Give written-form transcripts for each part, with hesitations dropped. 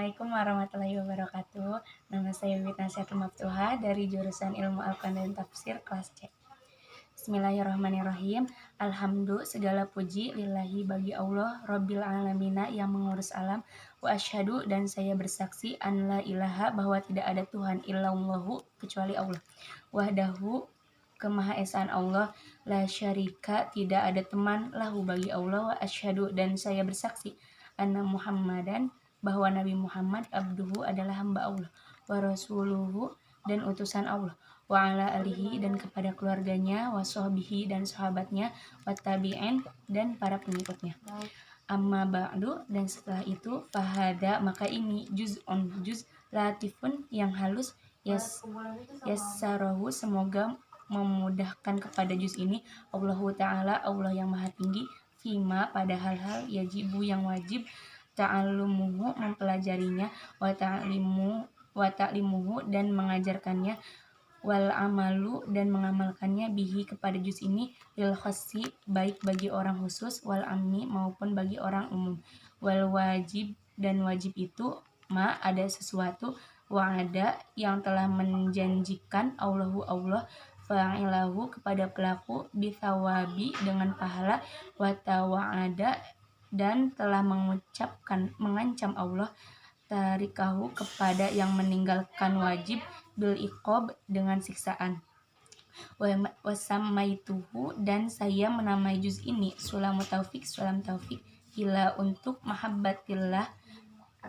Assalamualaikum warahmatullahi wabarakatuh. Nama saya Wiwit Nasyatul Maftuha dari jurusan Ilmu Al-Quran dan Tafsir kelas C. Bismillahirrahmanirrahim. Alhamdu segala puji lillahi bagi Allah Rabbil alamina yang mengurus alam. Wa asyhadu dan saya bersaksi an la ilaha bahwa tidak ada Tuhan illallahu kecuali Allah. Wahdahu kemahaesaan Allah, la syarika tidak ada teman lahu bagi Allah. Wa asyhadu dan saya bersaksi anna Muhammadan bahwa Nabi Muhammad abduhu adalah hamba Allah, wa rasuluhu dan utusan Allah, wa ala alihi dan kepada keluarganya, wa sahbihi dan sahabatnya, wa tabi'in dan para pengikutnya. Amma ba'du dan setelah itu fahada maka ini juz latifun yang halus yassarahu semoga memudahkan kepada juz ini Allahu ta'ala Allah yang maha tinggi fima pada hal-hal yajibu yang wajib ta'allumuhu mempelajarinya wa ta'limuhu dan mengajarkannya wal amalu dan mengamalkannya bihi kepada juz ini lil khassi baik bagi orang khusus wal ammi maupun bagi orang umum wal wajib dan wajib itu ma ada sesuatu wa'ada yang telah menjanjikan Allah fa'ilahu kepada pelaku bithawabi dengan pahala wa tawa'ada dan telah mengancam Allah tarikahu kepada yang meninggalkan wajib bil iqab dengan siksaan. Wasammaituhu dan saya menamai juz ini sulam taufik ila untuk mahabbatillah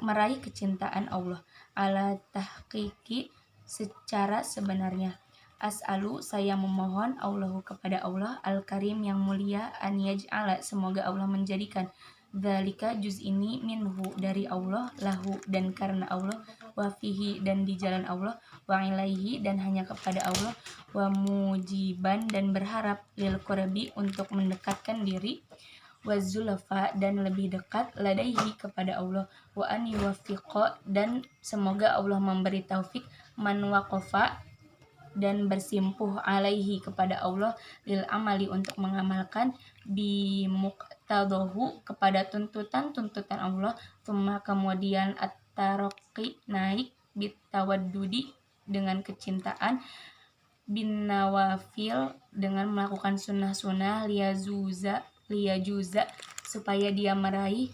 meraih kecintaan Allah ala tahqiqi secara sebenarnya. As'alu saya memohon Allahu kepada Allah al-karim yang mulia an yaj'ala semoga Allah menjadikan dzalika juz ini minhu dari Allah lahu dan karena Allah wa fihi dan di jalan Allah wa ilaihi dan hanya kepada Allah wa mujiban dan berharap lil qurbi untuk mendekatkan diri wa zulafa dan lebih dekat ladaihi kepada Allah wa an yuwaffiqa dan semoga Allah memberi taufik man waqafa dan bersimpuh alaihi kepada Allah lil amali untuk mengamalkan bi muqtadahu kepada tuntutan Allah thumma kemudian at-taraqi naik bitawaddudi dengan kecintaan bin nawafil dengan melakukan sunnah-sunnah liyajuza supaya dia meraih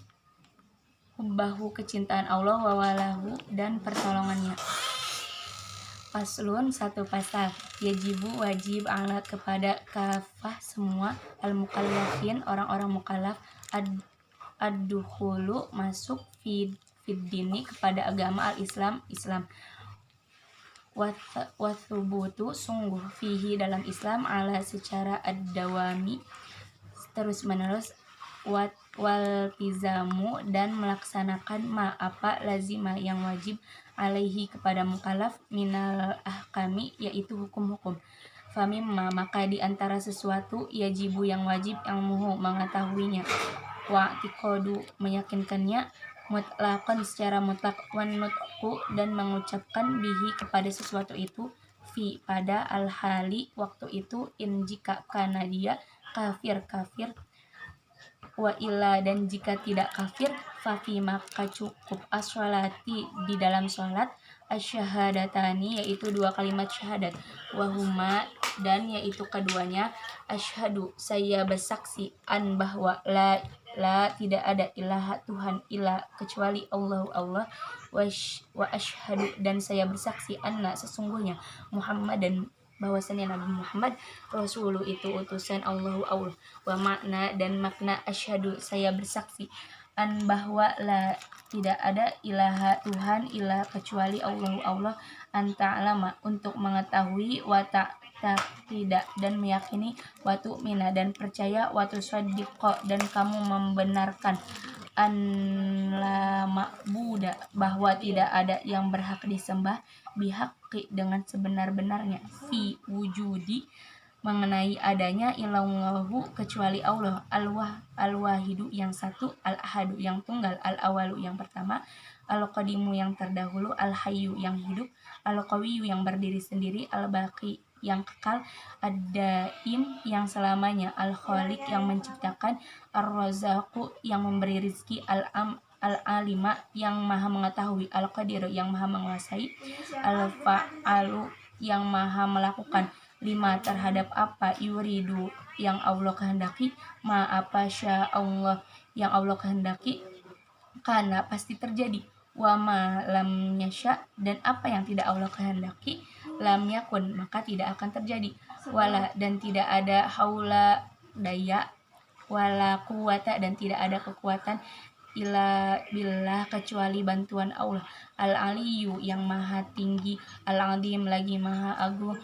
hubbahu kecintaan Allah wa walahu dan pertolongannya. Faslun satu pasal yajibu wajib ala kepada kafah semua al-mukallafin orang-orang mukallaf ad-dukhulu masuk fid dini kepada agama al-Islam wa thubutu sungguh fihi dalam Islam ala secara ad-dawami terus menerus wal tizamu dan melaksanakan ma apa lazima yang wajib alaihi kepada mukallaf minal ahkami yaitu hukum-hukum famimma maka di antara sesuatu yajibu yang wajib ilmuhu mengetahuinya wa tiqadu meyakinkannya mutlaqan secara mutlak wan nutqu dan mengucapkan bihi kepada sesuatu itu fi pada al-hali waktu itu in jika kana dia kafir wa illa dan jika tidak kafir fafi maka cukup as-sholati di dalam sholat asyahadatani yaitu dua kalimat syahadat wahuma dan yaitu keduanya asyhadu saya bersaksi an bahwa la tidak ada ilaha Tuhan illa kecuali Allah wa asyhadu dan saya bersaksi anna sesungguhnya Muhammad dan bahwasanya Nabi Muhammad Rasulullah itu utusan Allah wa makna dan makna asyhadu saya bersaksi an bahwa la tidak ada ilaha Tuhan illa kecuali Allah anta alama untuk mengetahui wa tidak dan meyakini wa tu'mina dan percaya wa tusaddiqa dan kamu membenarkan an la ma'buda bahwa tidak ada yang berhak disembah bihaqqi dengan sebenar-benarnya fi wujudi mengenai adanya illallahu kecuali Allah al-wahidu yang satu al-ahadu yang tunggal al-awalu yang pertama al-qadimu yang terdahulu al-hayyu yang hidup al-qawiyyu yang berdiri sendiri al-baqi yang kekal ad-daim yang selamanya al-khaliq yang menciptakan ar-razzaqu yang memberi rizki al-alima yang maha mengetahui, al-qadiru yang maha menguasai, al-fa'alu yang maha melakukan, lima terhadap apa, yuridu yang Allah kehendaki, ma apa sya Allah yang Allah kehendaki, karena pasti terjadi, wa ma lam yasha dan apa yang tidak Allah kehendaki, lam yakun maka tidak akan terjadi, wala dan tidak ada haula daya, wala quwata dan tidak ada kekuatan, illa billah kecuali bantuan Allah, al aliyu yang maha tinggi, al azim lagi maha agung,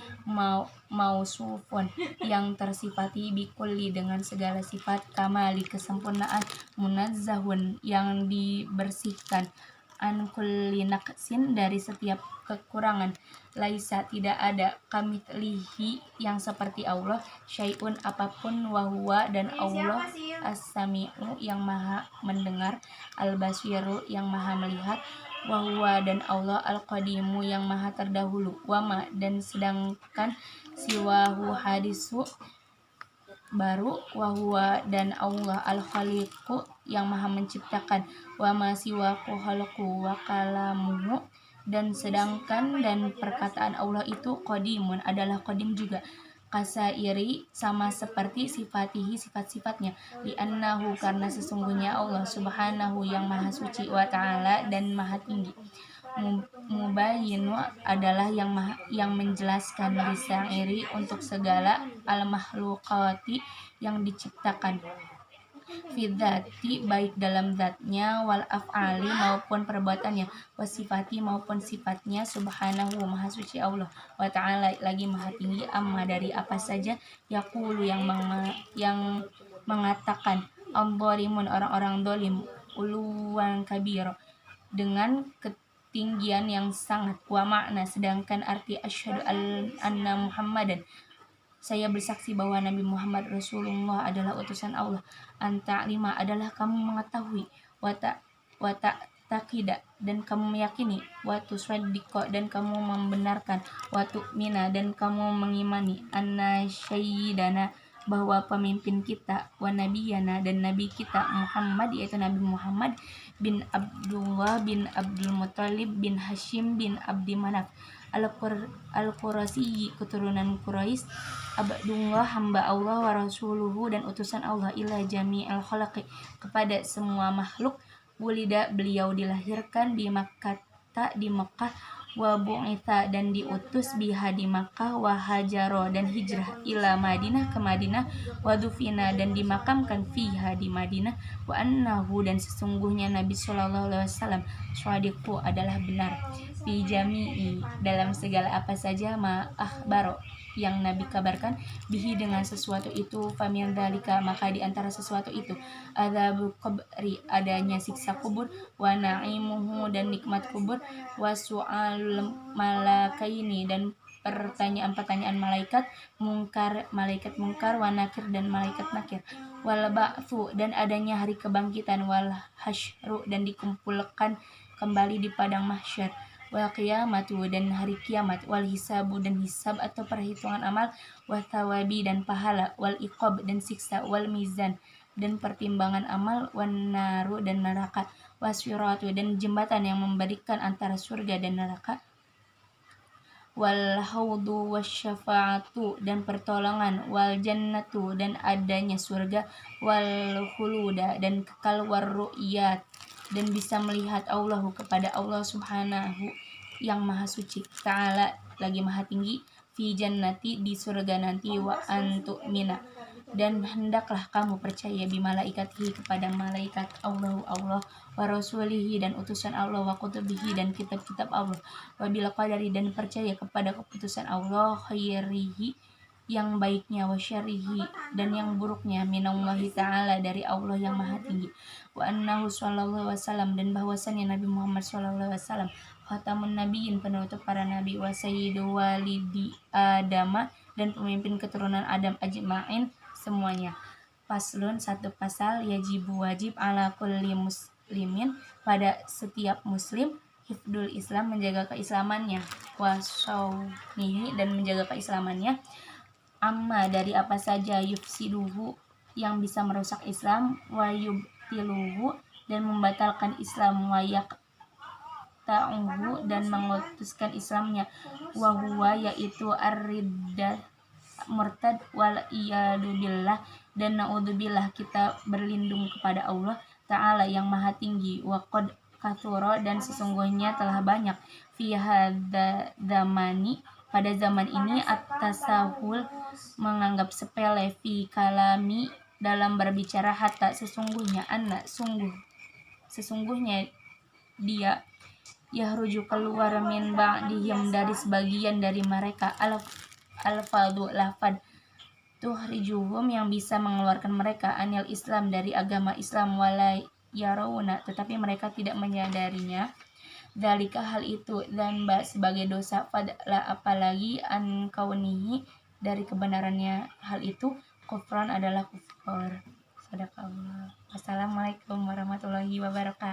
mausufun yang tersifati, bikulli dengan segala sifat, kamali kesempurnaan, munazzahun yang dibersihkan, an kulli naqsin dari setiap kekurangan, laisa tidak ada, kamitslihi yang seperti Allah, syai'un apapun, wahwa dan Allah as-sami'u yang maha mendengar, al-basiru yang maha melihat, wahwa dan Allah al-qadimu yang maha terdahulu, wama dan sedangkan, siwahu hadisu baru, wahwa dan Allah al-khaliqu yang maha menciptakan, wama siwaku khalqu wa kalamuhu dan sedangkan dan perkataan Allah itu qadimun adalah qadim juga, kasairi sama seperti sifatihi sifat-sifatnya, li'annahu karena sesungguhnya Allah subhanahu yang maha suci, wa ta'ala dan maha tinggi, mubayyinu adalah yang menjelaskan, lisairi untuk segala al-makhluqati yang diciptakan, fidzati baik dalam zatnya, wal af'ali maupun perbuatannya, wasifati maupun sifatnya, subhanahu maha suci Allah, wa ta'ala lagi maha tinggi, amma dari apa saja, yaqulu yang mengatakan, al-dhalimun orang-orang dolim, uluwan kabir dengan ketinggian yang sangat, wa makna sedangkan arti, asyhadu anna Muhammadan saya bersaksi bahwa Nabi Muhammad Rasulullah adalah utusan Allah, anta lima adalah kamu mengetahui, wata takidak dan kamu meyakini, watu swadiko dan kamu membenarkan, watu mina dan kamu mengimani, anna syaidana bahwa pemimpin kita, wa nabiyana dan nabi kita Muhammad yaitu Nabi Muhammad bin Abdullah bin Abdul Muthalib bin Hashim bin Abdi Manaf al-Qurasyi keturunan Quraisy, abdullah hamba Allah, wa rasuluhu dan utusan Allah, ila jami'il khalaqi kepada semua makhluk, wulida beliau dilahirkan, di Makkah di Mekah, wa bu'itha dan diutus, biha di Makkah, wa hajaro dan hijrah, ila Madinah ke Madinah, wa dufina dan dimakamkan, fiha di Madinah, wa annahu dan sesungguhnya Nabi sallallahu alaihi wasallam, shadiqu adalah benar, fi jami'i dalam segala apa saja, ma akhbaro yang Nabi kabarkan, bihi dengan sesuatu itu, famin dalika maka di antara sesuatu itu, adzabul qabri adanya siksa kubur, wa na'imuhu dan nikmat kubur, wa su'alul malakaini dan pertanyaan-pertanyaan malaikat mungkar wa nakir dan malaikat nakir, wal ba'tsu dan adanya hari kebangkitan, wal hasyru dan dikumpulkan kembali di padang mahsyar, wal qiyamatu dan hari kiamat, wal hisabu dan hisab atau perhitungan amal, wa thawabi dan pahala, wal iqab dan siksa, wal mizan dan pertimbangan amal, wan naru dan neraka, wasiratu dan jembatan yang memberikan antara surga dan neraka, wal haudu wasyafa'atu dan pertolongan, wal jannatu dan adanya surga, wal khuluda dan kekal, war ru'yat dan bisa melihat Allahu kepada Allah subhanahu yang maha suci, ta'ala lagi maha tinggi, fi jannati di surga nanti, wa antu mina dan hendaklah kamu percaya, bi malaikatihi kepada malaikat Allah, wa rasulihi dan utusan Allah, wa kutubihi dan kitab-kitab Allah, wa bil qadari dan percaya kepada keputusan Allah, khairihi yang baiknya, wa syarrihi dan yang buruknya, minallahi ta'ala dari Allah yang maha tinggi, wa annahu sallallahu wasallam dan bahwasannya Nabi Muhammad sallallahu wasallam, khatamun nabiyyin penutup para nabi, wa sayyidu walidi adama dan pemimpin keturunan Adam ajma'in semuanya. Faslun satu pasal, yajibu wajib ala kulli muslimin pada setiap muslim, hifdul Islam menjaga keislamannya, wa shaumihi dan menjaga keislamannya, amma dari apa saja, yufsiduhu yang bisa merusak Islam, wa yubtiluhu dan membatalkan Islam, wa yaqta'uhu dan mengutuskan Islamnya, wa huwa yaitu ar-riddah murtad, wal iyadu billah dan naudzubillah kita berlindung kepada Allah Ta'ala yang maha tinggi, wa qad kathura dan sesungguhnya telah banyak, fi hadza zamani pada zaman ini, at-tasahul menganggap sepele, fi kalami dalam berbicara, hatta sesungguhnya dia yahruju keluar min ba'dihim dari sebagian dari mereka al-fadhu lafad tuhrijuhum yang bisa mengeluarkan mereka anil Islam dari agama Islam, wala yarawna tetapi mereka tidak menyadarinya, dzalika hal itu, dan sebagai dosa, fadla apalagi an kaunihi dari kebenarannya hal itu, kufran adalah kufur. Sadaqallah. Wassalamualaikum warahmatullahi wabarakatuh.